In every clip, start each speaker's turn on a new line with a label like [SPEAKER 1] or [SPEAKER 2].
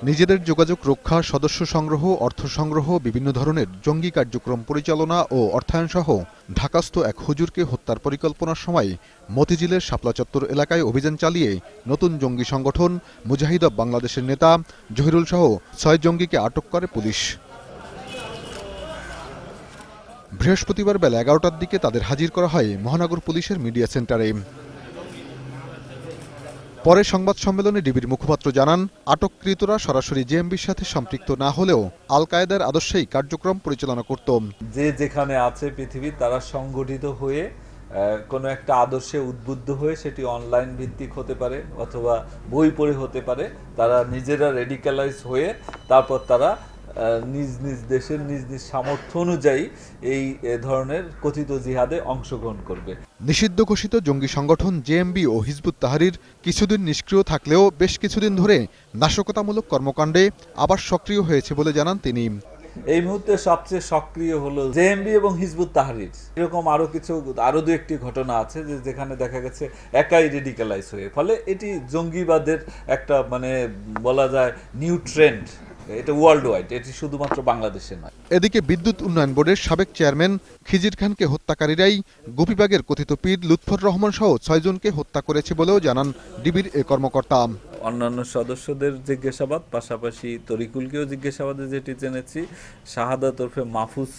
[SPEAKER 1] নিজেদের যোগাযোগ রক্ষা, সদস্য সংগ্রহ, অর্থ সংগ্রহ, বিভিন্ন ধরনের জঙ্গি কার্যক্রম পরিচালনা ও অর্থায়ন সহ ঢাকাস্থ এক হুজুরকে হত্যার পরিকল্পনার সময় মতিঝিলের শাপলা চত্বর এলাকায় অভিযান চালিয়ে নতুন জঙ্গি সংগঠন মুজাহিদ অব বাংলাদেশের নেতা জহিরুল সহ ৬ জঙ্গিকে আটক করে পুলিশ। বৃহস্পতিবার বেলা ১১টার দিকে তাদের হাজির করা হয় মহানগর পুলিশের মিডিয়া সেন্টারে। পরে সংবাদ সম্মেলনে ডিবির মুখপাত্র জানান, আটককৃতরা সরাসরি জেএমবির সাথে সম্পৃক্ত না হলেও আল কায়েদার আদর্শেই কার্যক্রম পরিচালনা করত।
[SPEAKER 2] যে যেখানে আছে পৃথিবীর, তারা সংগঠিত হয়ে কোনো একটা আদর্শে উদ্বুদ্ধ হয়ে, সেটি অনলাইন ভিত্তিক হতে পারে অথবা বই পড়ে হতে পারে, তারা নিজেরা রেডিক্যালাইজ হয়ে তারপর তারা নিজ নিজ দেশের নিজ নিজ সামর্থ্য অনুযায়ী এই ধরনের কথিত জিহাদে অংশগ্রহণ করবে।
[SPEAKER 1] নিষিদ্ধ ঘোষিত জঙ্গি সংগঠন জেএমবি ও হিজবুত তাহরির কিছুদিন নিষ্ক্রিয় থাকলেও বেশ কিছুদিন ধরে নাশকতামূলক কর্মকাণ্ডে আবার সক্রিয় হয়েছে বলে জানান তিনি।
[SPEAKER 2] এই মুহূর্তে সবচেয়ে সক্রিয় হলো জেএমবি এবং হিজবুত তাহরির। এরকম আরো দু একটি ঘটনা আছে যেখানে দেখা গেছে একাই রেডিক্যালাইজ হয়ে, ফলে এটি জঙ্গিবাদের একটা বলা যায় নিউ ট্রেন্ড। এটা ওয়ার্ল্ড ওয়াইড, এটি শুধুমাত্র বাংলাদেশে নয়।
[SPEAKER 1] এদিকে বিদ্যুৎ উন্নয়ন বোর্ডের সাবেক চেয়ারম্যান খিজির খানকে হত্যাকারীরাই গোপীবাগের কথিত পীর লুৎফর রহমান সহ ৬ জনকে হত্যা করেছে বলেও জানান ডিবির এ কর্মকর্তা।
[SPEAKER 2] অন্যান্য সদস্যদের জিজ্ঞাসাবাদ, পাশাপাশি তরিকুলকেও জিজ্ঞাসাবাদে যেটি জেনেছি, শাহাদাত ওরফে মাহফুজ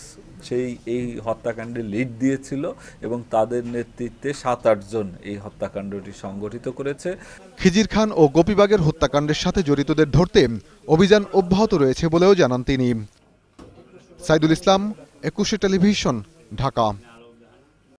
[SPEAKER 2] এই হত্যাকাণ্ডে লিড দিয়েছিল এবং তাদের নেতৃত্বে ৭-৮ জন এই হত্যাকাণ্ডটি সংগঠিত করেছে।
[SPEAKER 1] খিজির খান ও গোপীবাগের হত্যাকাণ্ডের সাথে জড়িতদের ধরতে অভিযান অব্যাহত রয়েছে বলেও জানান তিনি। সাইদুল ইসলাম, ২১ টেলিভিশন, ঢাকা।